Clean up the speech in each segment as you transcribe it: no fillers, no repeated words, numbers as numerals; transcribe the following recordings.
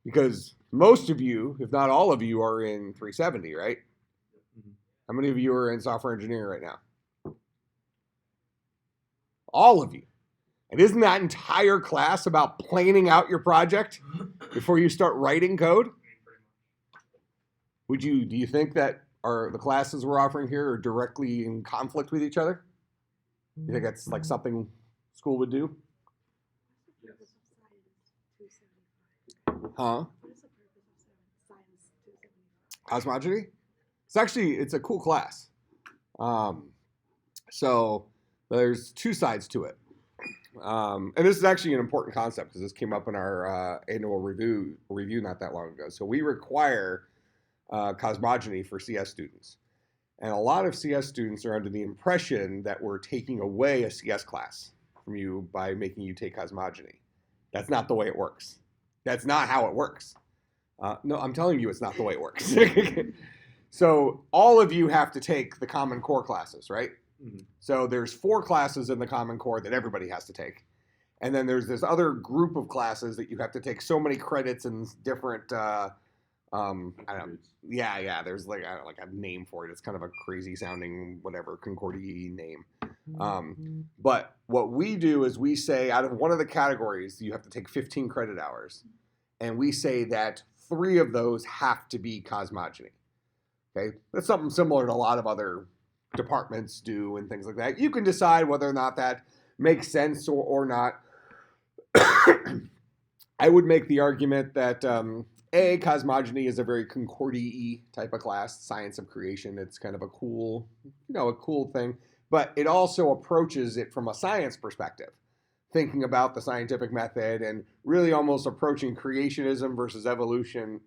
Because most of you, if not all of you, are in 370, right? Mhm. How many of you are in software engineering right now? All of you. And isn't that entire class about planning out your project before you start writing code? Do you think that the classes we're offering here are directly in conflict with each other? You think that's like something school would do? Yes. Huh? Cosmogony? It's a cool class. So there's two sides to it. And this is actually an important concept because this came up in our annual review not that long ago. So we require cosmogony for CS students. And a lot of CS students are under the impression that we're taking away a CS class from you by making you take cosmogony. That's not the way it works. That's not how it works. No, I'm telling you it's not the way it works. So all of you have to take the Common Core classes, right? Mm-hmm. So there's 4 classes in the Common Core that everybody has to take. And then there's this other group of classes that you have to take so many credits and different, I don't know. Yeah. There's like a name for it. It's kind of a crazy sounding, whatever, Concordia name. But what we do is we say out of one of the categories, you have to take 15 credit hours. And we say that 3 of those have to be cosmogony. Okay, that's something similar to a lot of other departments do and things like that. You can decide whether or not that makes sense or not. I would make the argument that cosmogony is a very Concordia type of class, science of creation. It's kind of a cool thing, but it also approaches it from a science perspective, thinking about the scientific method and really almost approaching creationism versus evolution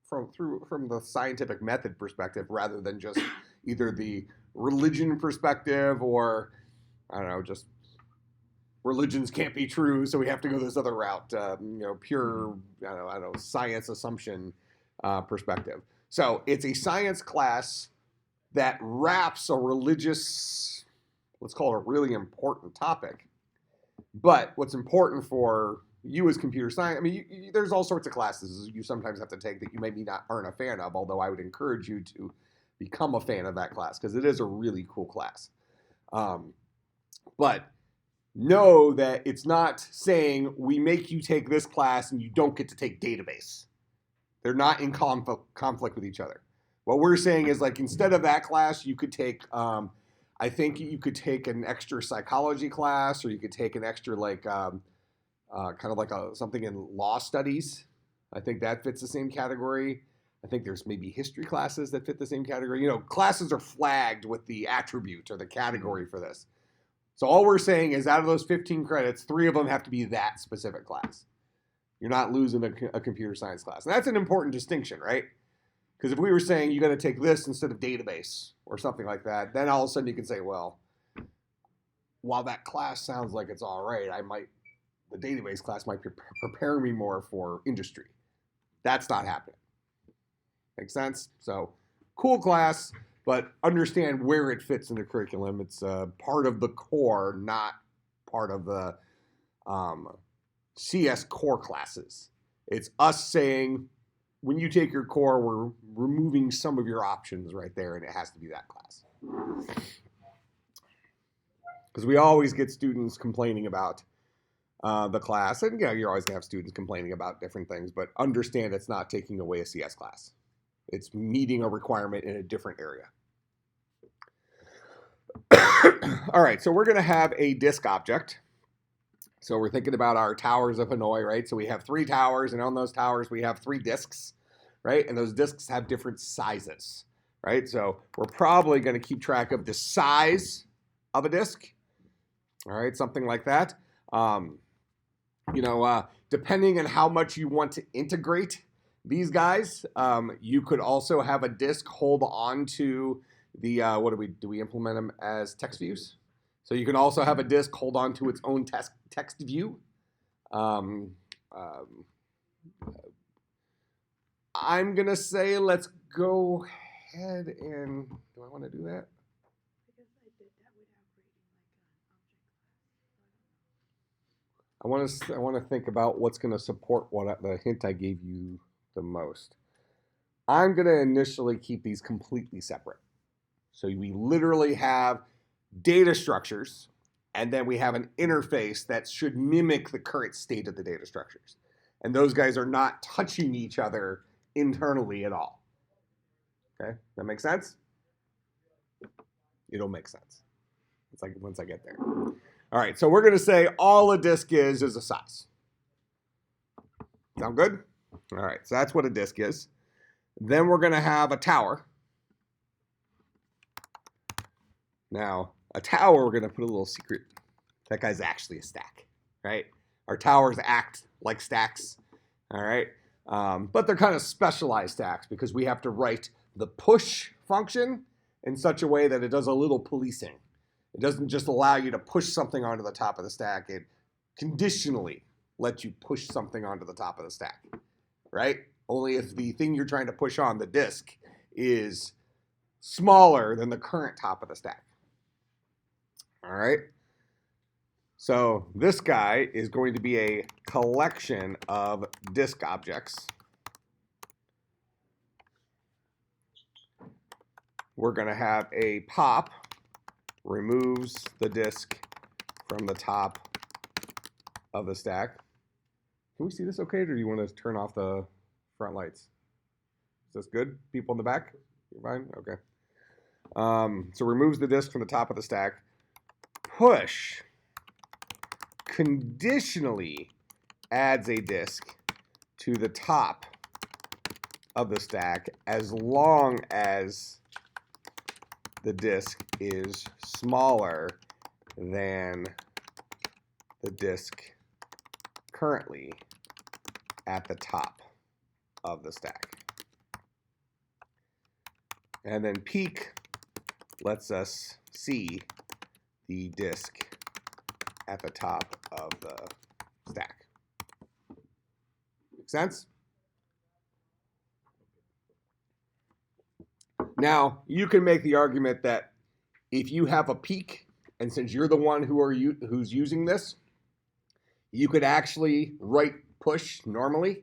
from the scientific method perspective rather than just either the religion perspective or, I don't know, just religions can't be true, so we have to go this other route, pure, I don't know, science assumption perspective. So it's a science class that wraps a religious, let's call it a really important topic. But what's important for you as computer science, there's all sorts of classes you sometimes have to take that you maybe aren't a fan of, although I would encourage you to become a fan of that class because it is a really cool class. But know that it's not saying we make you take this class and you don't get to take database. They're not in conflict with each other. What we're saying is like instead of that class, you could take, I think you could take an extra psychology class, or you could take an extra kind of like something in law studies. I think that fits the same category. I think there's maybe history classes that fit the same category. Classes are flagged with the attribute or the category for this. So all we're saying is out of those 15 credits, 3 of them have to be that specific class. You're not losing a computer science class. And that's an important distinction, right? Because if we were saying you got to take this instead of database or something like that, then all of a sudden you can say, well, while that class sounds like it's all right, the database class might prepare me more for industry. That's not happening. Make sense? So cool class, but understand where it fits in the curriculum. It's part of the core, not part of the CS core classes. It's us saying, when you take your core, we're removing some of your options right there, and it has to be that class. Because we always get students complaining about the class, and you're always going to have students complaining about different things, but understand it's not taking away a CS class. It's meeting a requirement in a different area. All right, so we're going to have a disk object. So we're thinking about our towers of Hanoi, right? So we have 3 towers, and on those towers we have 3 disks, right? And those disks have different sizes, right? So we're probably going to keep track of the size of a disk, all right? Something like that. Depending on how much you want to integrate these guys, you could also have a disk hold on to the, do we implement them as text views? So you can also have a disk hold on to its own text view. I'm going to say let's go ahead and, do I want to do that? I want to think about what's going to support the hint I gave you the most. I'm going to initially keep these completely separate. So we literally have data structures, and then we have an interface that should mimic the current state of the data structures. And those guys are not touching each other internally at all. Okay, that makes sense? It'll make sense. It's like once I get there. All right, so we're going to say all a disk is a size. Sound good? All right, so that's what a disk is. Then we're going to have a tower. Now, a tower, we're going to put a little secret. That guy's actually a stack, right? Our towers act like stacks, all right? But they're kind of specialized stacks because we have to write the push function in such a way that it does a little policing. It doesn't just allow you to push something onto the top of the stack. It conditionally lets you push something onto the top of the stack, right? Only if the thing you're trying to push on, the disk, is smaller than the current top of the stack. All right? So this guy is going to be a collection of disk objects. We're going to have a pop, removes the disk from the top of the stack. Can we see this okay, or do you want to turn off the front lights? Is this good? People in the back? You're fine? Okay. So removes the disk from the top of the stack. Push conditionally adds a disk to the top of the stack as long as the disk is smaller than the disk currently at the top of the stack. And then peek lets us see the disk at the top of the stack. Make sense? Now, you can make the argument that if you have a peek, and since you're the one who's using this, you could actually write push normally,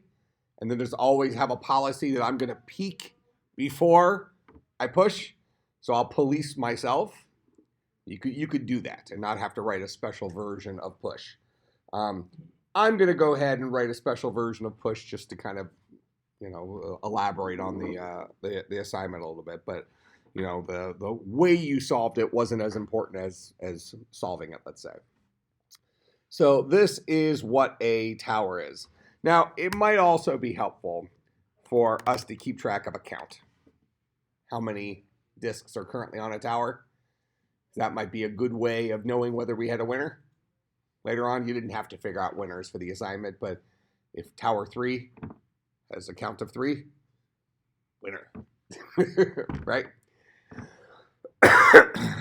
and then there's always have a policy that I'm going to peek before I push, so I'll police myself. You could do that and not have to write a special version of push. I'm going to go ahead and write a special version of push just to kind of, elaborate on the assignment a little bit. But the way you solved it wasn't as important as solving it, let's say. So this is what a tower is. Now, it might also be helpful for us to keep track of a count. How many disks are currently on a tower? That might be a good way of knowing whether we had a winner. Later on, you didn't have to figure out winners for the assignment, but if tower 3 has a count of 3, winner, right?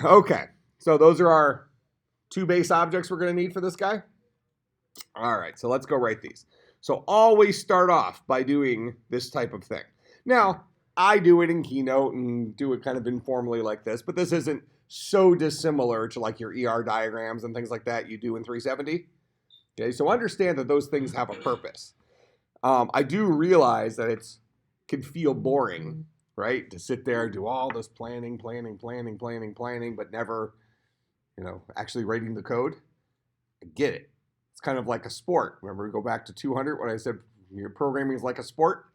Okay, so those are our 2 base objects we're going to need for this guy. All right, so let's go write these. So always start off by doing this type of thing. Now, I do it in Keynote and do it kind of informally like this, but this isn't so dissimilar to like your ER diagrams and things like that you do in 370. Okay, so understand that those things have a purpose. I do realize that it can feel boring, right? To sit there and do all this planning, but never, actually writing the code. I get it. It's kind of like a sport. Remember, we go back to 200 when I said your programming is like a sport?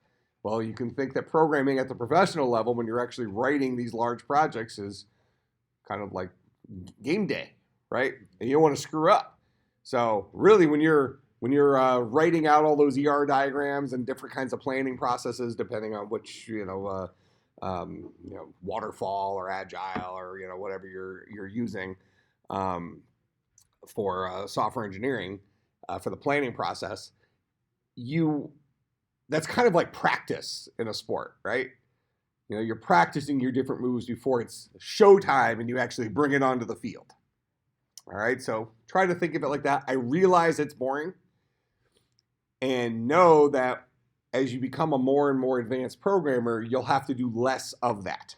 Well, you can think that programming at the professional level, when you're actually writing these large projects, is kind of like game day, right? And you don't want to screw up. So really, when you're writing out all those ER diagrams and different kinds of planning processes, depending on which waterfall or agile or whatever you're using for software engineering for the planning process, that's kind of like practice in a sport, right? You're practicing your different moves before it's showtime and you actually bring it onto the field. All right, so try to think of it like that. I realize it's boring, and know that as you become a more and more advanced programmer, you'll have to do less of that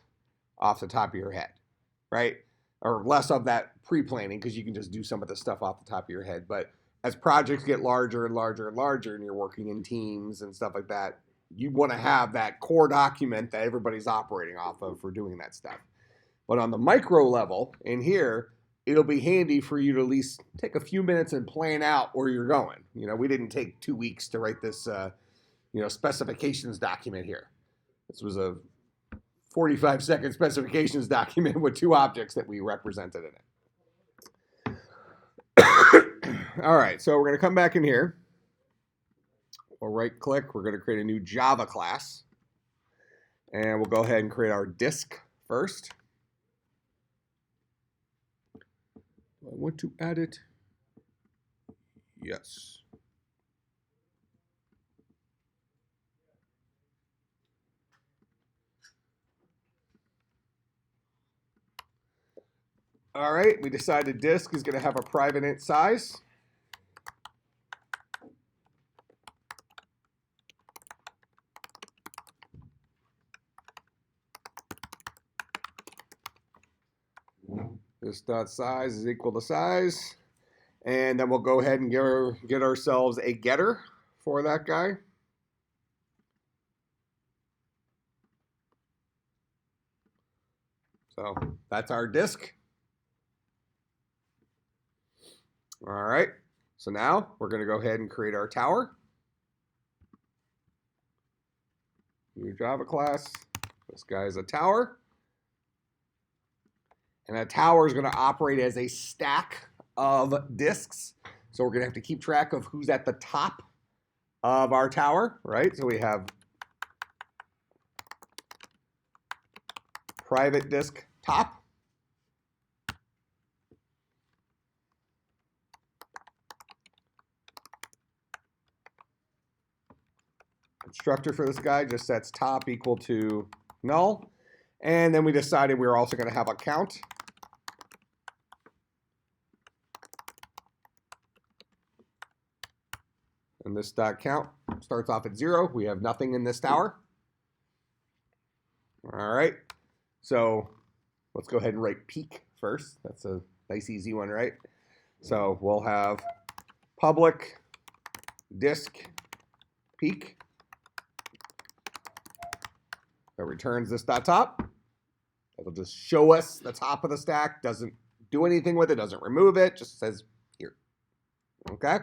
off the top of your head, right? Or less of that pre-planning, because you can just do some of the stuff off the top of your head. But as projects get larger and larger and larger and you're working in teams and stuff like that, you want to have that core document that everybody's operating off of for doing that stuff. But on the micro level in here, it'll be handy for you to at least take a few minutes and plan out where you're going. You know, we didn't take 2 weeks to write this, specifications document here. This was a 45-second specifications document with 2 objects that we represented in it. All right, so we're going to come back in here. We'll right-click. We're going to create a new Java class. And we'll go ahead and create our disk first. Do I want to add it? Yes. All right, we decided disk is going to have a private int size. This dot size is equal to size. And then we'll go ahead and get ourselves a getter for that guy. So that's our disk. All right, so now we're going to go ahead and create our tower. New Java class. This guy is a tower. And a tower is going to operate as a stack of disks. So we're going to have to keep track of who's at the top of our tower, right? So we have private disk top. Constructor for this guy just sets top equal to null. And then we decided we were also going to have a count. And this dot count starts off at 0. We have nothing in this tower. All right. So let's go ahead and write peak first. That's a nice easy one, right? So we'll have public disk peak that returns this dot top. It'll just show us the top of the stack. Doesn't do anything with it. Doesn't remove it. Just says here. Okay.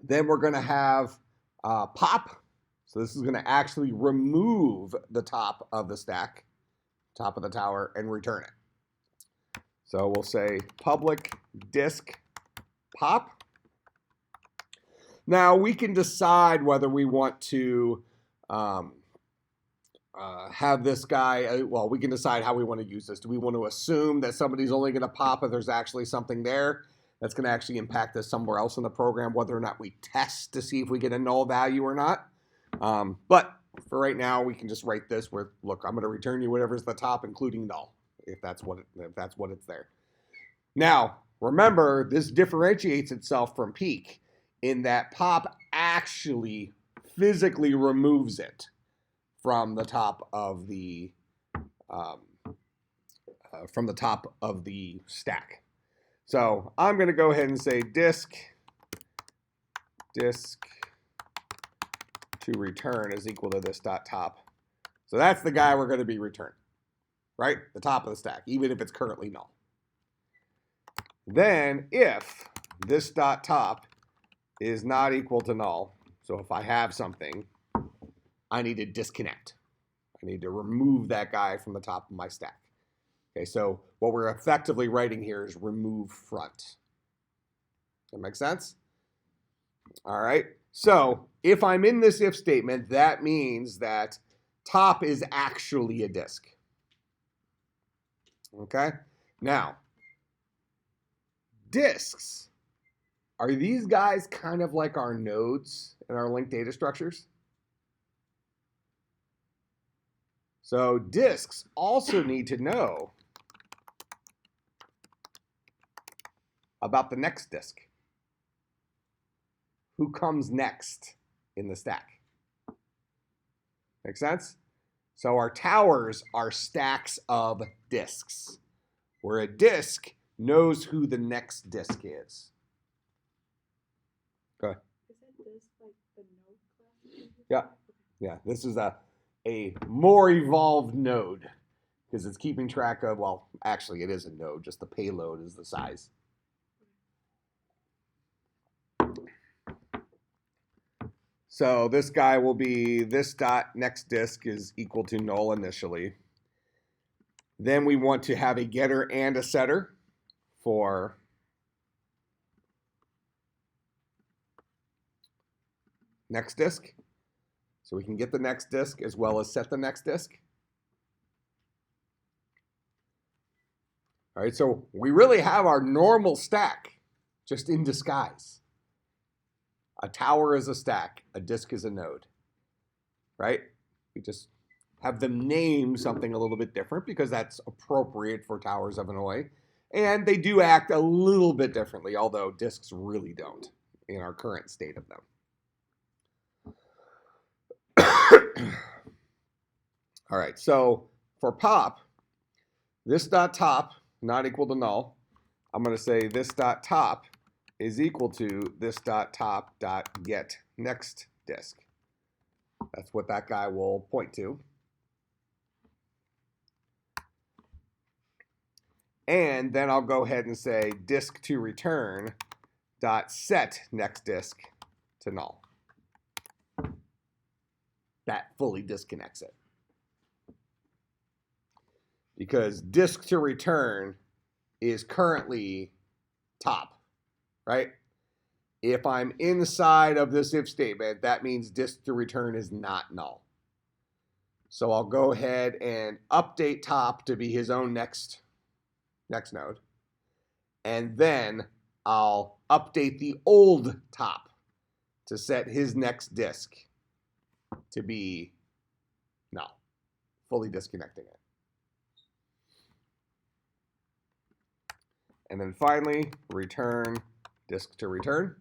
Then we're going to have pop. So this is going to actually remove the top of the stack, top of the tower, and return it. So we'll say public disk pop. Now we can decide whether we want to have this guy, well, we can decide how we want to use this. Do we want to assume that somebody's only going to pop if there's actually something there? That's going to actually impact us somewhere else in the program, whether or not we test to see if we get a null value or not. But for right now, we can just write this where, look, I'm going to return you whatever's the top, including null, if that's what it's there. Now, remember, this differentiates itself from peak in that pop actually physically removes it from the top of the stack. So I'm going to go ahead and say disk to return is equal to this dot top. So that's the guy we're going to be returning, right? The top of the stack, even if it's currently null. Then if this dot top is not equal to null, so if I have something, I need to disconnect. I need to remove that guy from the top of my stack. Okay, so what we're effectively writing here is remove front. That make sense? All right, so if I'm in this if statement, that means that top is actually a disk. Okay, now, disks, are these guys kind of like our nodes in our linked data structures? So disks also need to know about the next disk. Who comes next in the stack? Make sense? So our towers are stacks of disks, where a disk knows who the next disk is. Go ahead. Is that this like the node class? Yeah. Yeah, this is a more evolved node because it's keeping track of, well, actually it is a node, just the payload is the size. So this guy will be this dot next disk is equal to null initially. Then we want to have a getter and a setter for next disk. So we can get the next disk as well as set the next disk. All right, so we really have our normal stack just in disguise. A tower is a stack, a disk is a node, right? We just have them name something a little bit different because that's appropriate for towers of Hanoi. And they do act a little bit differently, although disks really don't in our current state of them. All right, so for pop, this dot top not equal to null. I'm going to say this dot top is equal to this dot top dot get next disk. That's what that guy will point to. And then I'll go ahead and say disk to return dot set next disk to null. That fully disconnects it. Because disk to return is currently top, right? If I'm inside of this if statement, that means disk to return is not null. So I'll go ahead and update top to be his own next node. And then I'll update the old top to set his next disk to be null, fully disconnecting it. And then finally, return disk to return.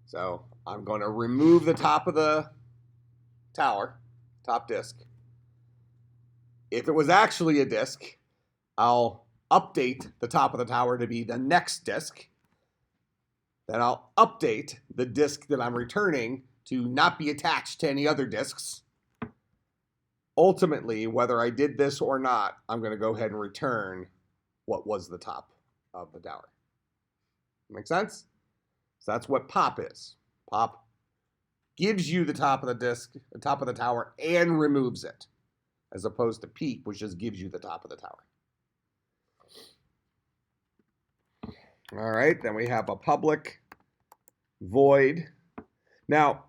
So I'm going to remove the top of the tower, top disk. If it was actually a disk, I'll update the top of the tower to be the next disk. Then I'll update the disk that I'm returning to not be attached to any other disks. Ultimately, whether I did this or not, I'm going to go ahead and return what was the top of the tower. Make sense? So that's what pop is. Pop gives you the top of the disk, the top of the tower, and removes it, as opposed to peep, which just gives you the top of the tower. All right, then we have a public void. Now,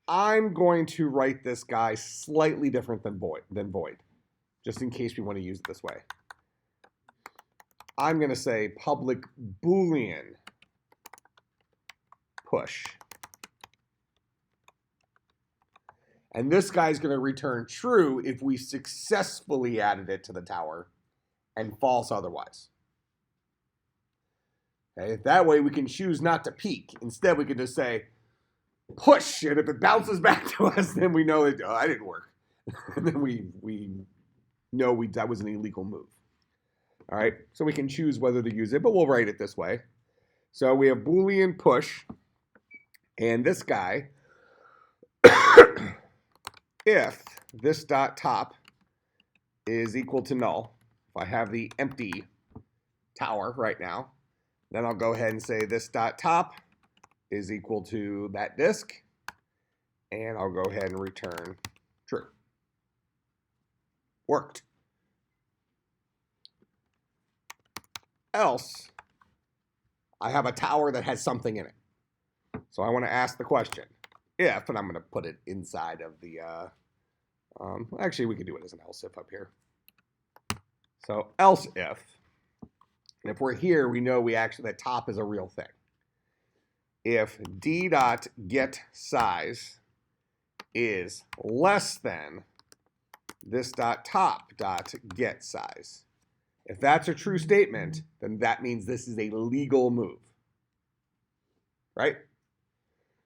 I'm going to write this guy slightly different than void, just in case we want to use it this way. I'm going to say public Boolean push. And this guy's going to return true if we successfully added it to the tower and false otherwise. Okay, that way we can choose not to peek. Instead, we can just say push, and if it bounces back to us, then we know that, oh, that didn't work. And then we know that was an illegal move. All right, so we can choose whether to use it, but we'll write it this way. So we have Boolean push, and this guy, if this dot top is equal to null, if I have the empty tower right now, then I'll go ahead and say this dot top is equal to that disk, and I'll go ahead and return true. Worked. Else, I have a tower that has something in it. So I want to ask the question, if, and I'm going to put it inside of the, actually we could do it as an else if up here. So else if, and if we're here, we know the top is a real thing. If d dot get size is less than this dot top dot get size. If that's a true statement, then that means this is a legal move, right?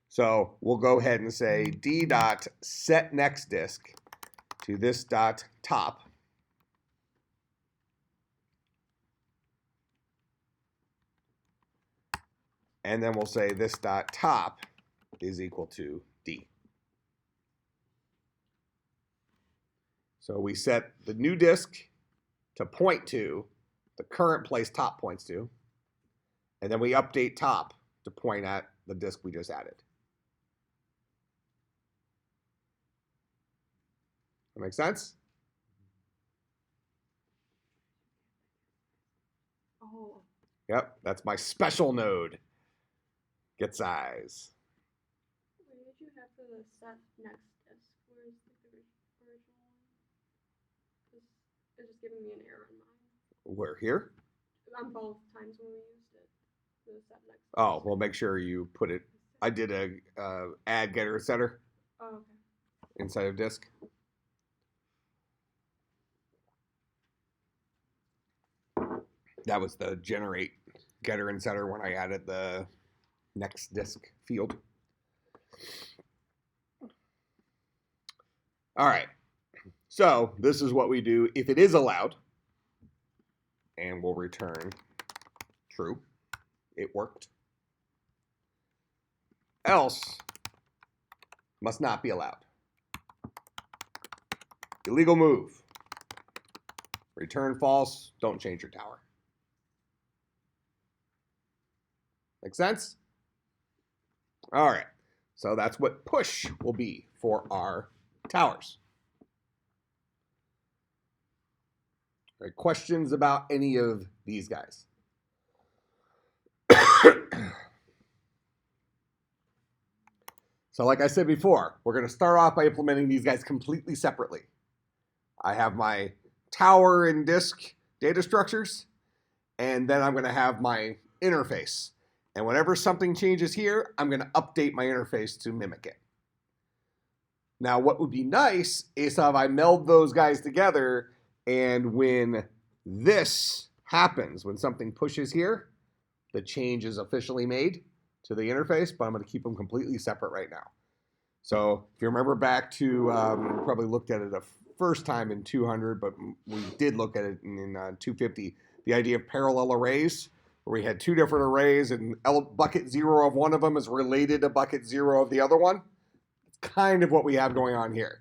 So we'll go ahead and say d dot set next disk to this dot top And then we'll say this dot top is equal to D. So we set the new disk to point to the current place top points to, and then we update top to point at the disk we just added. That make sense? Oh. Yep, that's my special node. Get size. Where did you have for the set next disk? Where is the original one? Because it's just giving me an error on mine. We're here. On both times when we used it. For the set next disk. Oh, well, make sure you put it. I did a add getter setter Oh, okay. inside of disk. That was the generate getter and setter when I added the next disk field. All right. So this is what we do if it is allowed. And we'll return true. It worked. Else must not be allowed. Illegal move. Return false. Don't change your tower. Make sense? All right. So that's what push will be for our towers. All right, questions about any of these guys? So like I said before, we're going to start off by implementing these guys completely separately. I have my tower and disk data structures, and then I'm going to have my interface. And whenever something changes here, I'm going to update my interface to mimic it. Now, what would be nice is if I meld those guys together, and when this happens, when something pushes here, the change is officially made to the interface, but I'm going to keep them completely separate right now. So if you remember back to, we probably looked at it the first time in 200, but we did look at it in 250, the idea of parallel arrays, where we had two different arrays and bucket 0 of one of them is related to bucket 0 of the other one. It's kind of what we have going on here.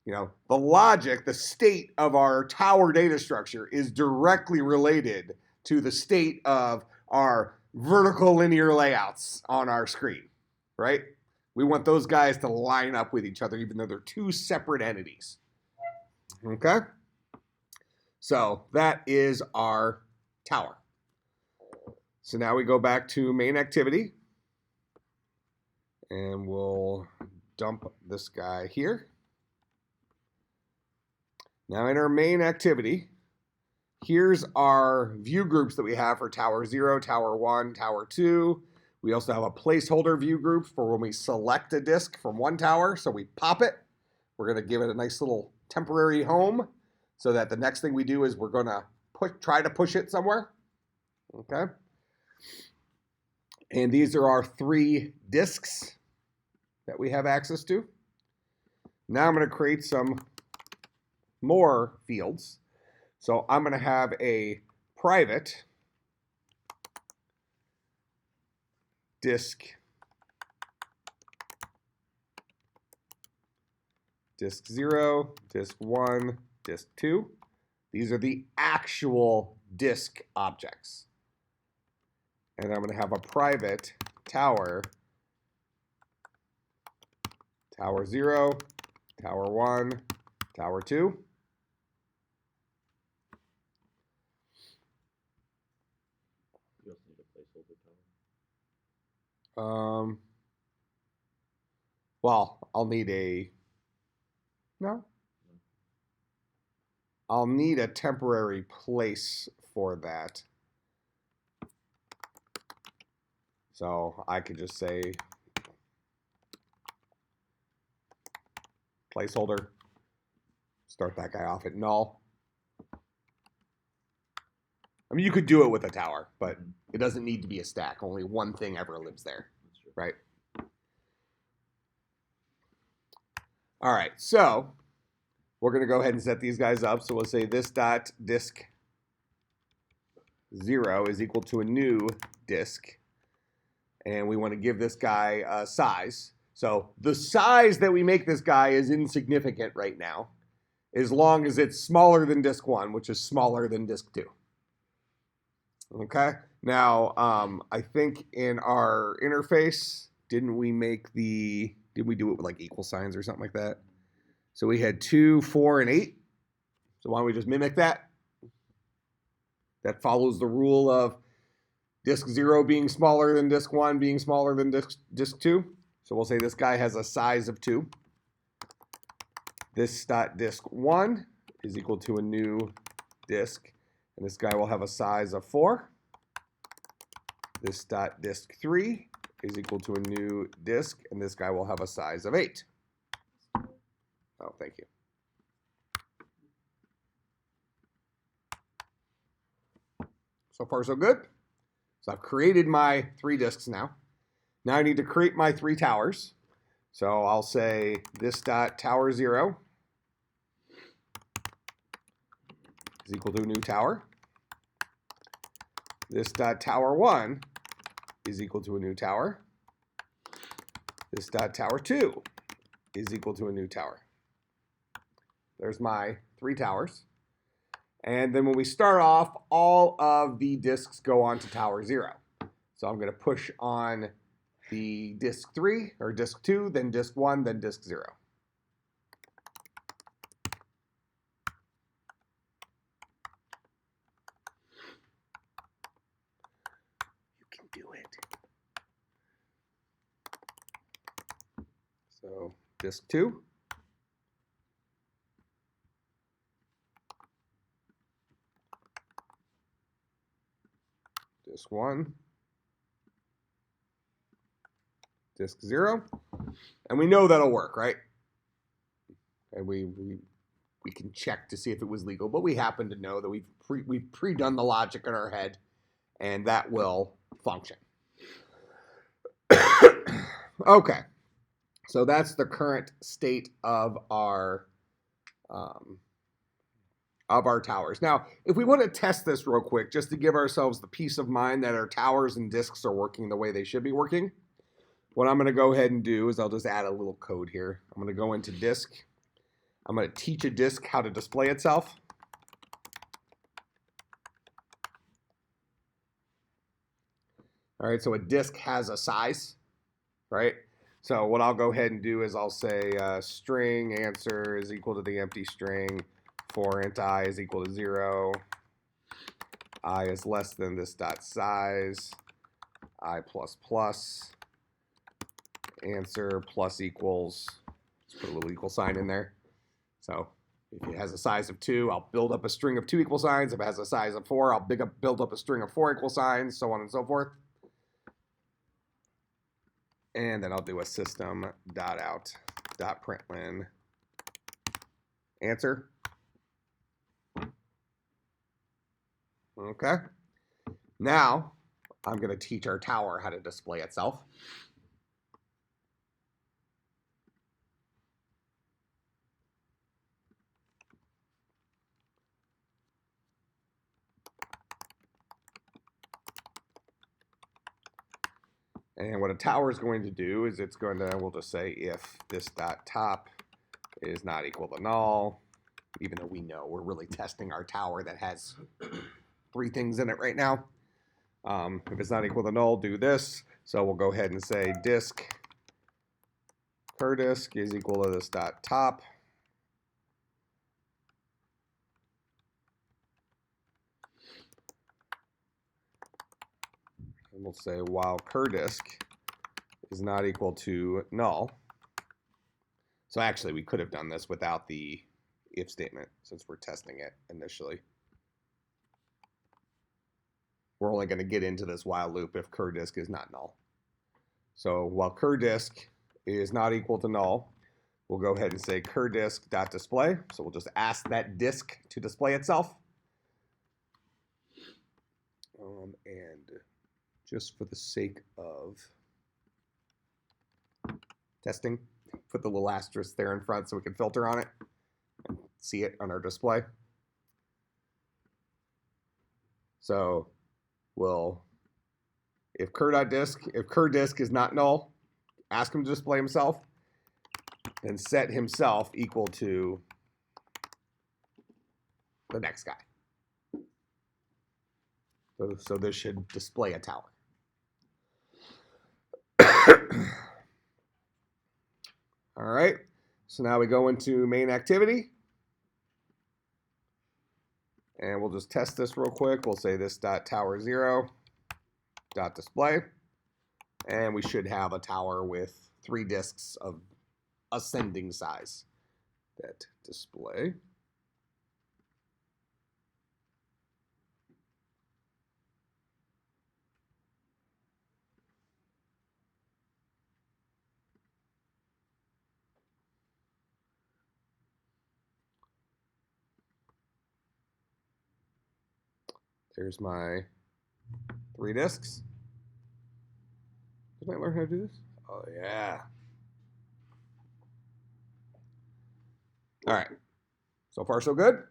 You know, the logic, the state of our tower data structure is directly related to the state of our vertical linear layouts on our screen, right? We want those guys to line up with each other, even though they're two separate entities. Okay? So that is our tower. So now we go back to main activity, and we'll dump this guy here. Now in our main activity, here's our view groups that we have for Tower 0, Tower 1, Tower 2. We also have a placeholder view group for when we select a disk from one tower. So we pop it. We're going to give it a nice little temporary home so that the next thing we do is we're going to try to push it somewhere. Okay. And these are our 3 disks that we have access to. Now I'm going to create some more fields. So I'm going to have a private disk 0, disk 1, disk 2. These are the actual disk objects. And I'm going to have a private tower 0, tower 1, tower 2. You also need a placeholder tower. Well, I'll need a, no? I'll need a temporary place for that. So I could just say placeholder, start that guy off at null. I mean, you could do it with a tower, but it doesn't need to be a stack. Only one thing ever lives there, right? All right, so we're going to go ahead and set these guys up. So we'll say this dot disk 0 is equal to a new disk. and we want to give this guy a size. So the size that we make this guy is insignificant right now, as long as it's smaller than disk 1, which is smaller than disk 2. Okay, now I think in our interface, did we do it with like equal signs or something like that? So we had 2, 4, and 8. So why don't we just mimic that? That follows the rule of disk 0 being smaller than disk 1 being smaller than disk 2. So we'll say this guy has a size of 2. This dot disk 1 is equal to a new disk, and this guy will have a size of 4. This dot disk 3 is equal to a new disk, and this guy will have a size of 8. Oh, thank you. So far, so good. So I've created my 3 disks now. Now I need to create my 3 towers. So I'll say this dot tower 0 is equal to a new tower. This dot tower 1 is equal to a new tower. This dot tower 2 is equal to a new tower. There's my 3 towers. And then when we start off, all of the disks go on to tower 0. So I'm going to push on the disk 3 or disk 2, then disk 1, then disk 0. You can do it. So disk 2. Disk 1, disk 0, and we know that'll work, right? And we can check to see if it was legal, but we happen to know that we've pre-done the logic in our head, and that will function. Okay, so that's the current state of our towers. Now, if we want to test this real quick, just to give ourselves the peace of mind that our towers and disks are working the way they should be working, what I'm going to go ahead and do is I'll just add a little code here. I'm going to go into disk. I'm going to teach a disk how to display itself. All right, so a disk has a size, right? So what I'll go ahead and do is I'll say string answer is equal to the empty string. For int I is equal to 0, I is less than this dot size, I plus plus, answer plus equals, let's put a little equal sign in there. So if it has a size of 2, I'll build up a string of 2 equal signs. If it has a size of 4, I'll build up a string of 4 equal signs, so on and so forth. And then I'll do a system.out.println answer. Okay, now I'm going to teach our tower how to display itself. And what a tower is going to do is we'll just say if this dot top is not equal to null, even though we know we're really testing our tower that has 3 things in it right now. If it's not equal to null, do this. So we'll go ahead and say disk per disk is equal to this dot top. And we'll say while cur disk is not equal to null. So actually we could have done this without the if statement since we're testing it initially. We're only going to get into this while loop if cur disk is not null. So while cur disk is not equal to null, we'll go ahead and say cur disk.display. So we'll just ask that disk to display itself. And just for the sake of testing, put the little asterisk there in front so we can filter on it and see it on our display. So if cur_disk is not null, ask him to display himself, and set himself equal to the next guy. So this should display a tower. All right, so now we go into main activity. And we'll just test this real quick. We'll say this dot tower 0 dot display. And we should have a tower with 3 disks of ascending size. That display. There's my 3 disks. Did I learn how to do this? Oh, yeah. All right. So far, so good.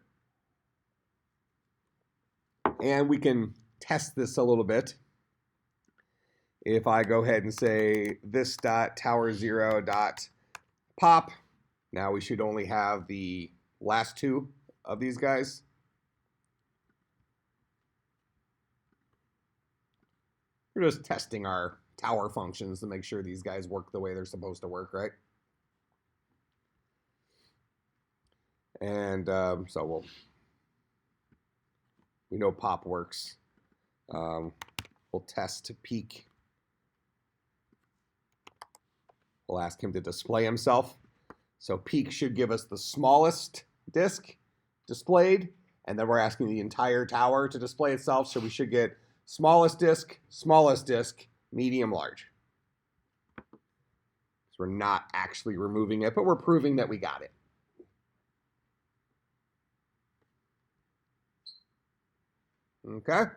And we can test this a little bit. If I go ahead and say this dot tower 0 dot pop, now we should only have the last 2 of these guys. We're just testing our tower functions to make sure these guys work the way they're supposed to work, right? And so we know pop works. We'll test peak. We'll ask him to display himself. So peak should give us the smallest disk displayed, and then we're asking the entire tower to display itself, so we should get smallest disk, medium, large. So we're not actually removing it, but we're proving that we got it. Okay.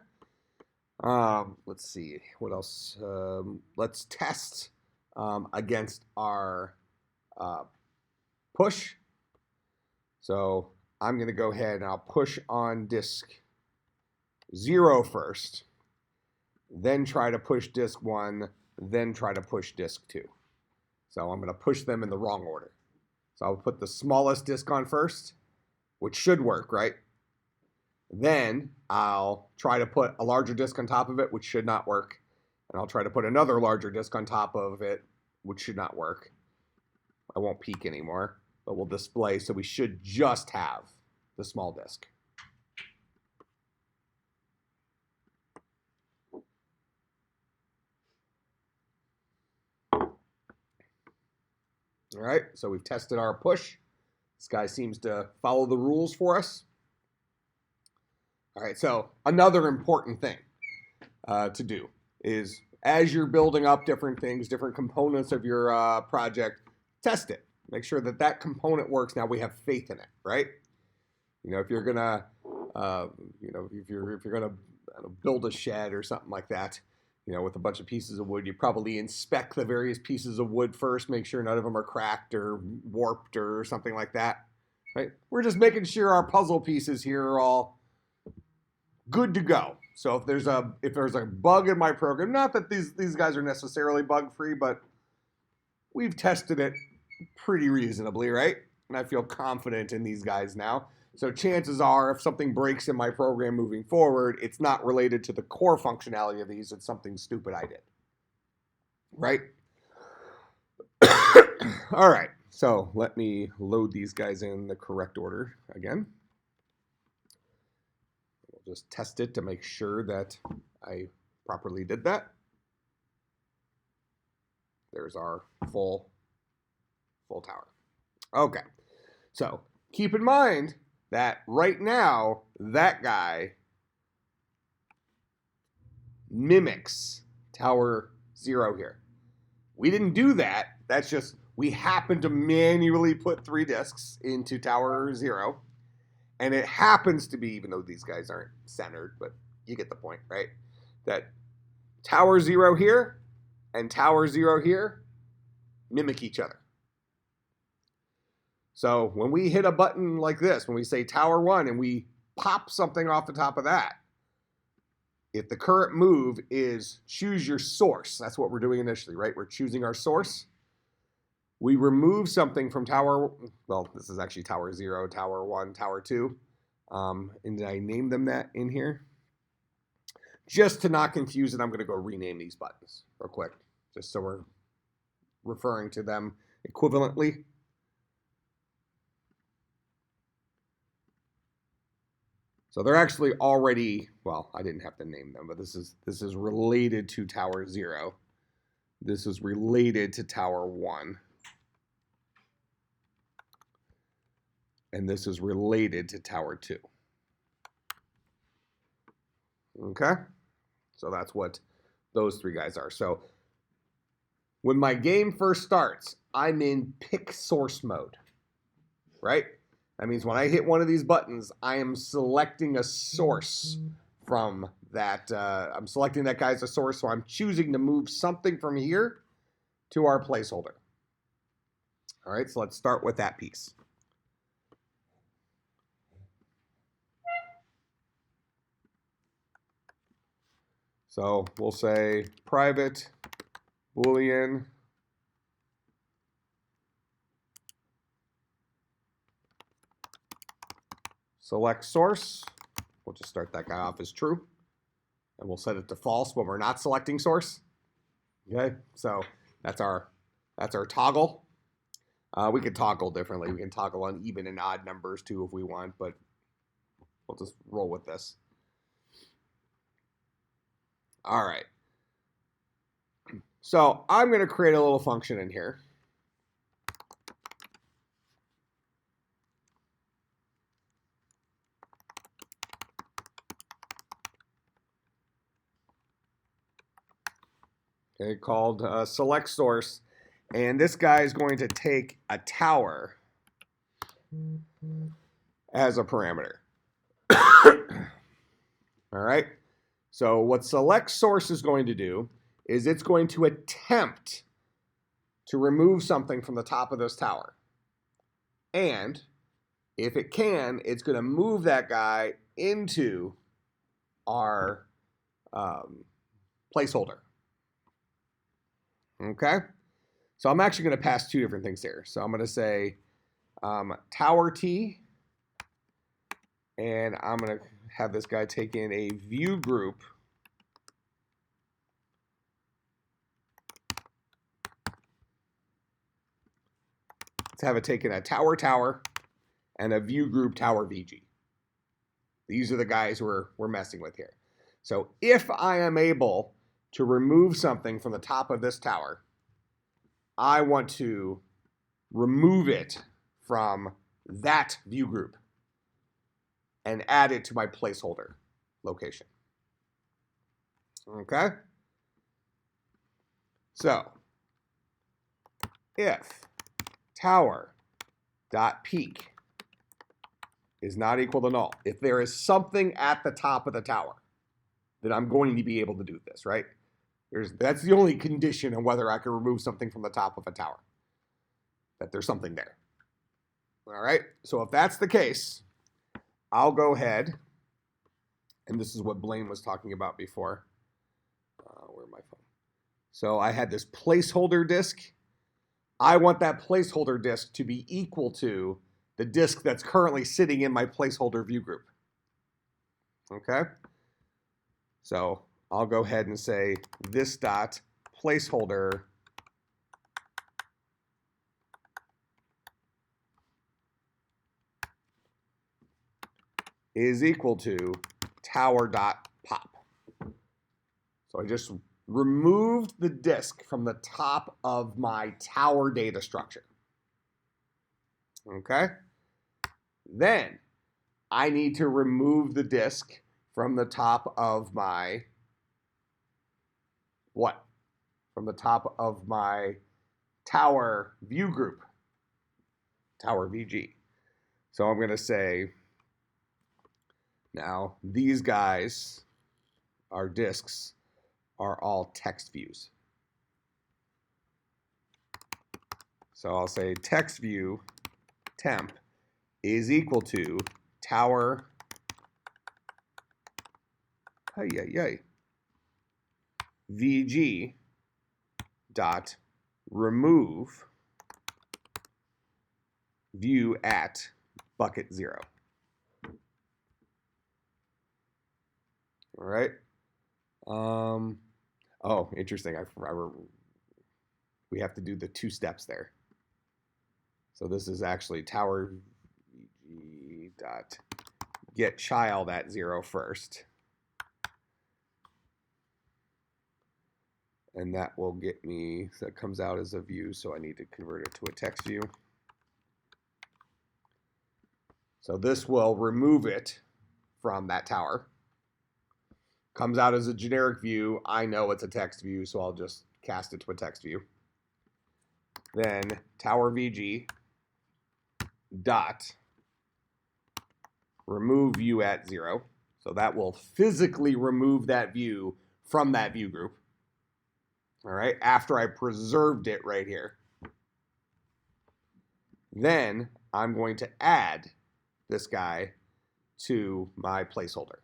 Let's see. What else? Let's test against our push. So I'm going to go ahead and I'll push on disk 0 first, then try to push disk 1, then try to push disk 2. So I'm going to push them in the wrong order. So I'll put the smallest disk on first, which should work, right? Then I'll try to put a larger disk on top of it, which should not work. And I'll try to put another larger disk on top of it, which should not work. I won't peak anymore, but we'll display, so we should just have the small disk. All right, so we've tested our push. This guy seems to follow the rules for us. All right, so another important thing to do is as you're building up different things, different components of your project, test it. Make sure that that component works. Now we have faith in it, right? You know, if you're gonna, if you're gonna build a shed or something like that, you know, with a bunch of pieces of wood, you probably inspect the various pieces of wood first, make sure none of them are cracked or warped or something like that, right? We're just making sure our puzzle pieces here are all good to go. So if there's a bug in my program, not that these guys are necessarily bug-free, but we've tested it pretty reasonably, right? And I feel confident in these guys now. So chances are, if something breaks in my program moving forward, it's not related to the core functionality of these. It's something stupid I did, right? All right, so let me load these guys in the correct order again. We'll just test it to make sure that I properly did that. There's our full tower. Okay, so keep in mind that right now, that guy mimics tower 0 here. We didn't do that. That's just, we happened to manually put 3 disks into tower 0. And it happens to be, even though these guys aren't centered, but you get the point, right? That tower 0 here and tower 0 here mimic each other. So when we hit a button like this, when we say tower 1 and we pop something off the top of that, if the current move is choose your source, that's what we're doing initially, right? We're choosing our source. We remove something from tower, well, this is actually tower 0, tower 1, tower 2. And did I name them that in here? Just to not confuse it, I'm going to go rename these buttons real quick, just so we're referring to them equivalently. So they're actually already, well, I didn't have to name them, but this is related to tower 0. This is related to tower 1. And this is related to tower 2. Okay? So that's what those 3 guys are. So when my game first starts, I'm in pick source mode, right? That means when I hit one of these buttons, I am selecting a source from that. I'm selecting that guy as a source, so I'm choosing to move something from here to our placeholder. All right, so let's start with that piece. So we'll say private Boolean select source. We'll just start that guy off as true. And we'll set it to false when we're not selecting source. Okay, so that's our toggle. We could toggle differently. We can toggle on even and odd numbers too if we want, but we'll just roll with this. All right. So I'm going to create a little function in here. Okay, called select source. And this guy is going to take a tower as a parameter. All right. So what select source is going to do is it's going to attempt to remove something from the top of this tower. And if it can, it's going to move that guy into our placeholder. Okay? So I'm actually going to pass 2 different things here. So I'm going to say tower T, and I'm going to have this guy take in a view group to have it taken a tower and a view group tower VG. These are the guys we're messing with here. So if I am able to remove something from the top of this tower, I want to remove it from that view group and add it to my placeholder location. Okay? So if tower.peak is not equal to null, if there is something at the top of the tower, then I'm going to be able to do this, right? That's the only condition on whether I can remove something from the top of a tower, that there's something there. All right, so if that's the case, I'll go ahead, and this is what Blaine was talking about before. Where's my phone? So I had this placeholder disk. I want that placeholder disk to be equal to the disk that's currently sitting in my placeholder view group. Okay? So I'll go ahead and say this dot placeholder is equal to tower.pop. So I just removed the disk from the top of my tower data structure. Okay? Then I need to remove the disk from the top of my what? From the top of my tower view group, tower VG. So I'm going to say, now these guys, our disks, are all text views. So I'll say text view temp is equal to tower VG dot remove view at bucket 0. All right. Oh, interesting. We have to do the 2 steps there. So this is actually tower VG dot get child at 0 first. And that will get me, so that comes out as a view, so I need to convert it to a text view. So this will remove it from that tower. Comes out as a generic view. I know it's a text view, so I'll just cast it to a text view. Then tower VG dot remove view at 0. So that will physically remove that view from that view group. All right, after I preserved it right here. Then I'm going to add this guy to my placeholder.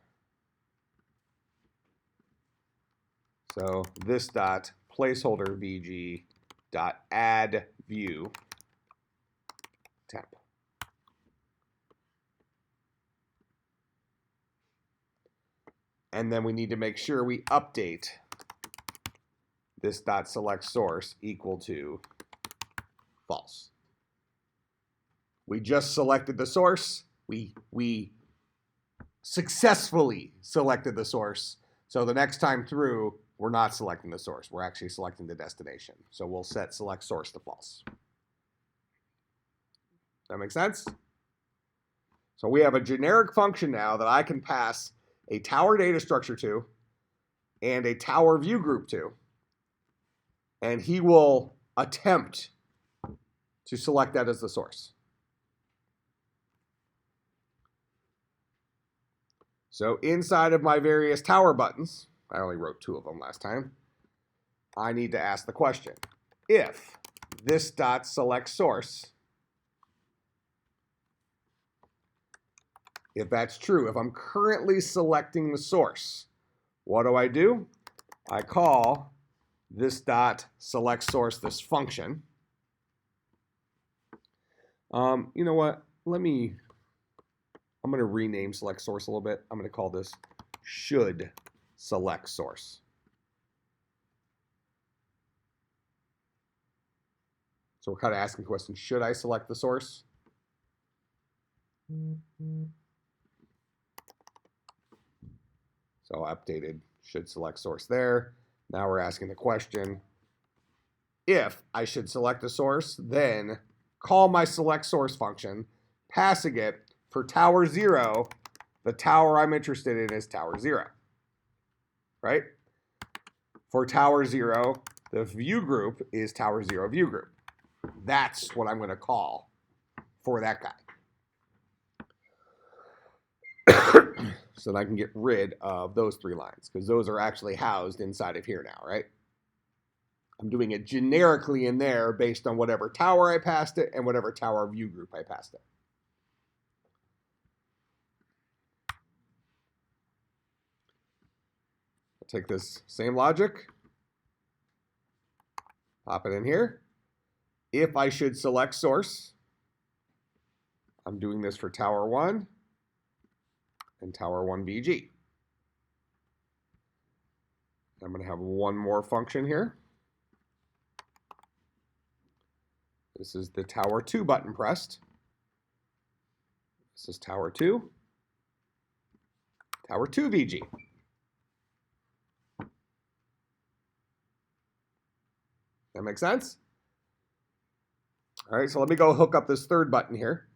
So this dot placeholder VG dot add view temp. And then we need to make sure we update this dot select source equal to false. We just selected the source. We successfully selected the source. So the next time through, we're not selecting the source. We're actually selecting the destination. So we'll set select source to false. That make sense? So we have a generic function now that I can pass a tower data structure to and a tower view group to. And he will attempt to select that as the source. So inside of my various tower buttons, I only wrote 2 of them last time, I need to ask the question, if this dot select source, if that's true, if I'm currently selecting the source, what do? I call this dot select source this function. You know what? I'm going to rename select source a little bit. I'm going to call this should select source. So we're kind of asking the question, should I select the source? So updated should select source there. Now we're asking the question, if I should select the source, then call my select source function, passing it for tower 0, the tower I'm interested in is tower 0, right? For tower 0, the view group is tower 0 view group. That's what I'm going to call for that guy. So that I can get rid of those 3 lines, because those are actually housed inside of here now, right? I'm doing it generically in there based on whatever tower I passed it and whatever tower view group I passed it. I'll take this same logic, pop it in here. If I should select source, I'm doing this for tower 1 and tower 1 VG. I'm going to have one more function here. This is the tower 2 button pressed. This is tower 2. Tower 2 VG. That makes sense? All right, so let me go hook up this 3rd button here.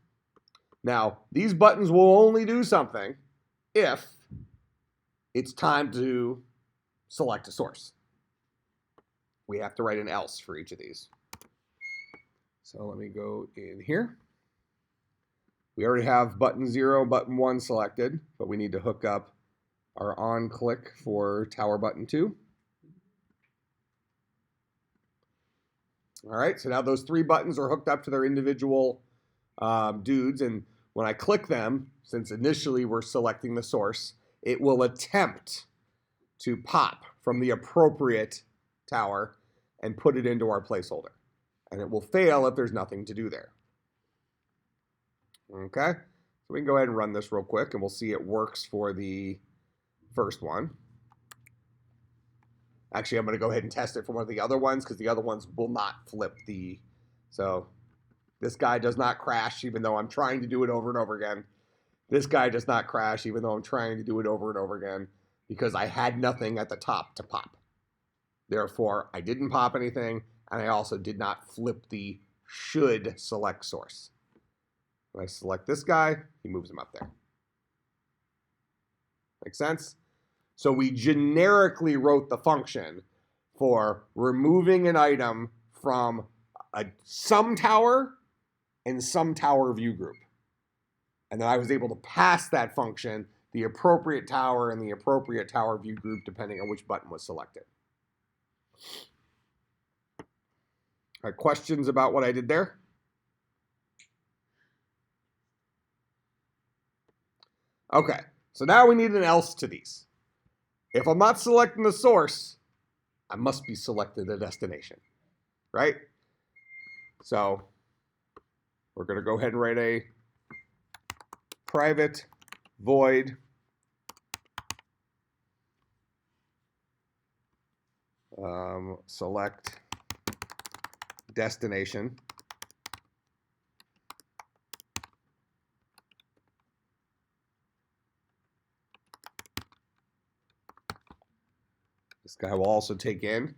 Now, these buttons will only do something if it's time to select a source. We have to write an else for each of these. So let me go in here. We already have button 0, button 1 selected, but we need to hook up our on click for tower button 2. All right, so now those 3 buttons are hooked up to their individual dudes, and when I click them, since initially we're selecting the source, it will attempt to pop from the appropriate tower and put it into our placeholder. And it will fail if there's nothing to do there. Okay, so we can go ahead and run this real quick and we'll see it works for the first one. Actually, I'm going to go ahead and test it for one of the other ones because the other ones will not flip the... So this guy does not crash even though I'm trying to do it over and over again. This guy does not crash even though I'm trying to do it over and over again because I had nothing at the top to pop. Therefore, I didn't pop anything, and I also did not flip the should select source. When I select this guy, he moves him up there. Make sense? So we generically wrote the function for removing an item from some tower and some tower view group. And then I was able to pass that function the appropriate tower and the appropriate tower view group depending on which button was selected. All right, questions about what I did there? Okay, so now we need an else to these. If I'm not selecting the source, I must be selecting the destination, right? So we're going to go ahead and write a private void select destination. This guy will also take in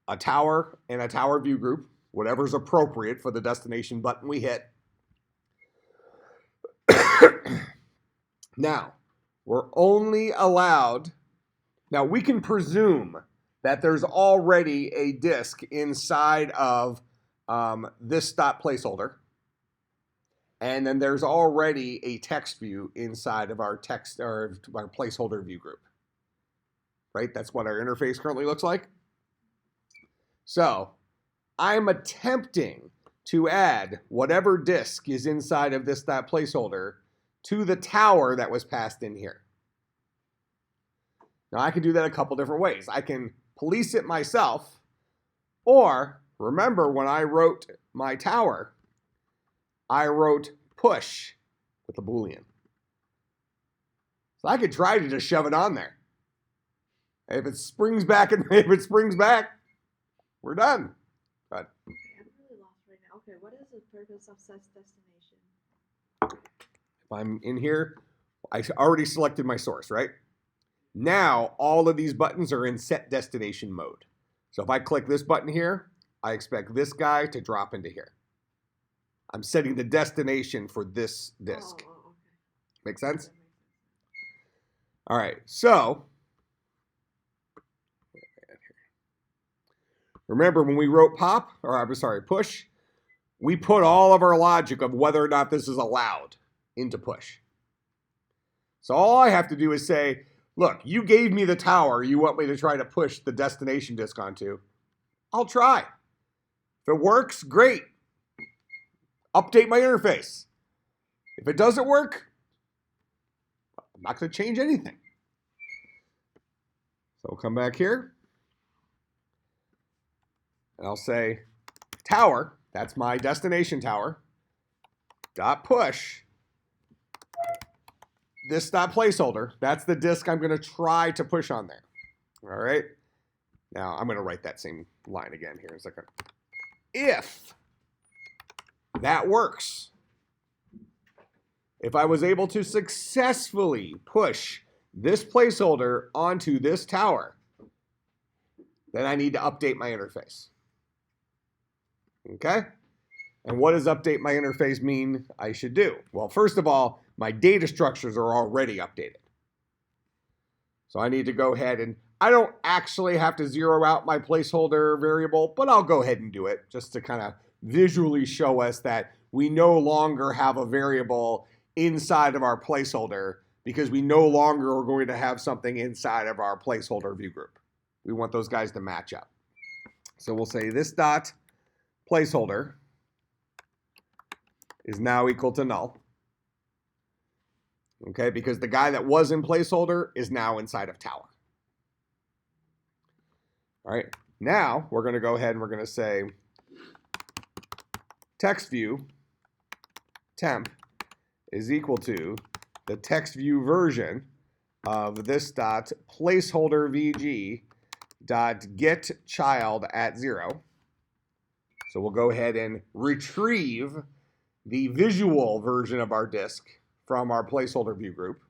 a tower and a tower view group, whatever's appropriate for the destination button we hit. Now, we're only allowed, now we can presume that there's already a disk inside of this dot placeholder, and then there's already a text view inside of our text or our placeholder view group. Right? That's what our interface currently looks like. So I'm attempting to add whatever disk is inside of this that placeholder to the tower that was passed in here. Now I can do that a couple different ways. I can police it myself, or remember when I wrote my tower, I wrote push with a Boolean. So I could try to just shove it on there. If it springs back, we're done. But I'm really lost right now. Okay, what is the purpose of set destination? if I'm in here, I already selected my source, right? Now, all of these buttons are in set destination mode. So if I click this button here, I expect this guy to drop into here. I'm setting the destination for this disk. Oh, okay. Make sense? That makes sense. All right, so remember when we wrote push, we put all of our logic of whether or not this is allowed into push. So all I have to do is say, look, you gave me the tower you want me to try to push the destination disk onto. I'll try. If it works, great. Update my interface. If it doesn't work, I'm not going to change anything. So I'll come back here. And I'll say tower, that's my destination tower, dot push, this dot placeholder, that's the disk I'm going to try to push on there. All right. Now I'm going to write that same line again here in a second. If that works, if I was able to successfully push this placeholder onto this tower, then I need to update my interface. Okay? And what does update my interface mean I should do? Well, first of all, my data structures are already updated. So I need to go ahead and, I don't actually have to zero out my placeholder variable, but I'll go ahead and do it just to kind of visually show us that we no longer have a variable inside of our placeholder because we no longer are going to have something inside of our placeholder view group. We want those guys to match up. So we'll say this dot placeholder is now equal to null. Okay, because the guy that was in placeholder is now inside of tower. All right, now we're going to go ahead and we're going to say text view temp is equal to the text view version of this dot placeholder VG dot get child at 0. So we'll go ahead and retrieve the visual version of our disk from our placeholder view group.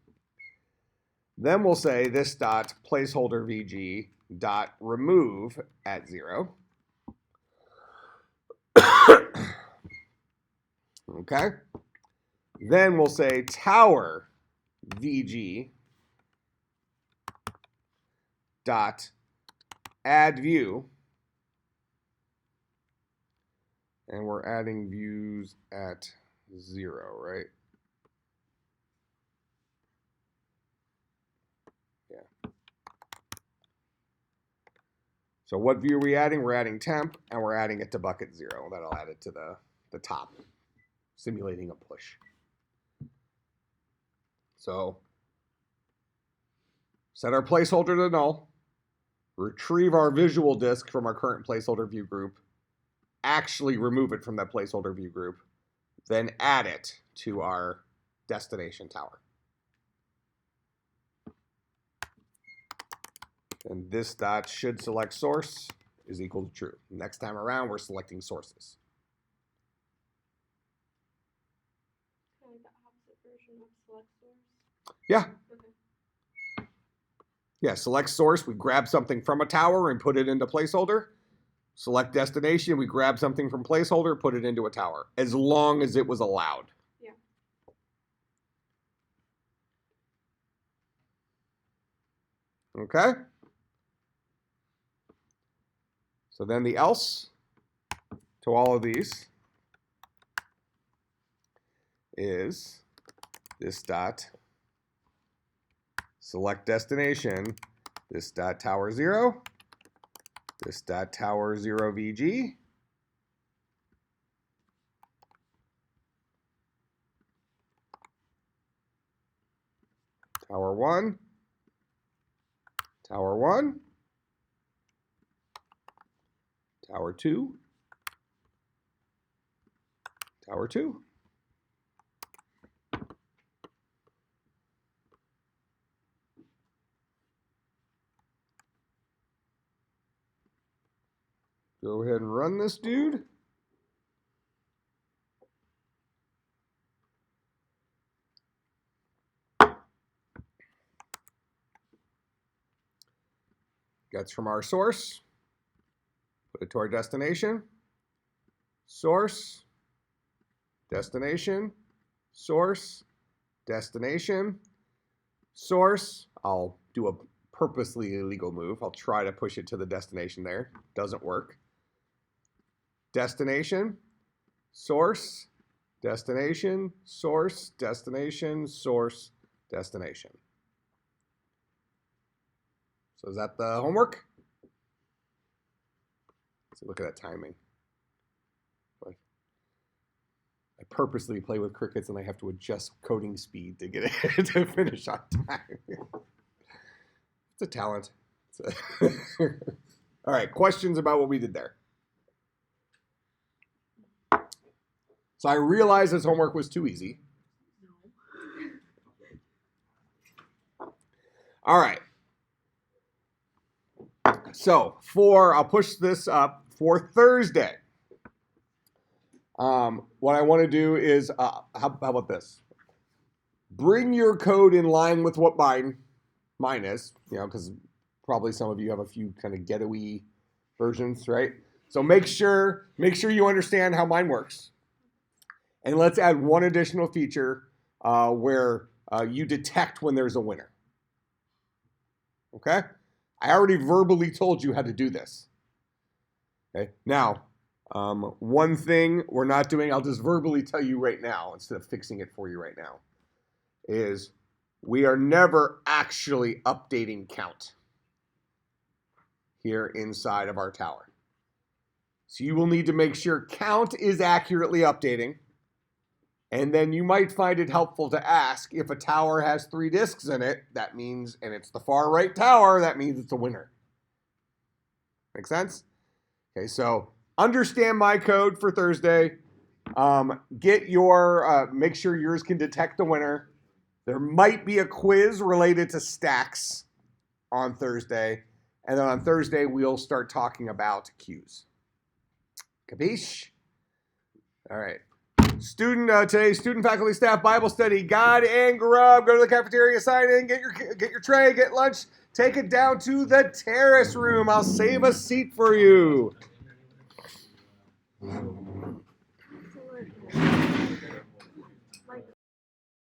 Then we'll say this dot placeholder VG dot remove at 0. Okay. Then we'll say tower VG dot add view, and we're adding views at 0, right? Yeah. So what view are we adding? We're adding temp, and we're adding it to bucket 0. That'll add it to the top, simulating a push. So set our placeholder to null, retrieve our visual disk from our current placeholder view group, actually remove it from that placeholder view group, then add it to our destination tower. And this dot should select source is equal to true. Next time around, we're selecting sources. Kind of like the opposite version of select source. Yeah. Okay. Yeah, select source, we grab something from a tower and put it into placeholder. Select destination, we grab something from placeholder, put it into a tower, as long as it was allowed. Yeah. Okay? So then the else to all of these is this dot select destination, this dot tower 0, this dot tower 0 VG, tower 1, tower 1, tower 2, tower 2. Go ahead and run this dude. Gets from our source. Put it to our destination. Source. Destination. Source. Destination. Source. I'll do a purposely illegal move. I'll try to push it to the destination there. Doesn't work. Destination, source, destination, source, destination, source, destination. So is that the homework? So look at that timing. I purposely play with crickets and I have to adjust coding speed to get it to finish on time. It's a talent. All right, questions about what we did there? So I realized this homework was too easy. No. All right. So I'll push this up for Thursday. What I want to do is, how about this? Bring your code in line with what mine is, because probably some of you have a few kind of ghetto-y versions, right? So make sure you understand how mine works. And let's add one additional feature where you detect when there's a winner. Okay? I already verbally told you how to do this. Okay? Now, one thing we're not doing, I'll just verbally tell you right now, instead of fixing it for you right now, is we are never actually updating count here inside of our tower. So you will need to make sure count is accurately updating. And then you might find it helpful to ask if a tower has 3 disks in it, that means, and it's the far right tower, that means it's a winner. Make sense? Okay, so understand my code for Thursday. Get your, make sure yours can detect the winner. There might be a quiz related to stacks on Thursday. And then on Thursday, we'll start talking about queues. Capiche? All right. Today's student, faculty, staff Bible study, God and Grub. Go to the cafeteria, sign in, get your tray, get lunch, take it down to the terrace room. I'll save a seat for you.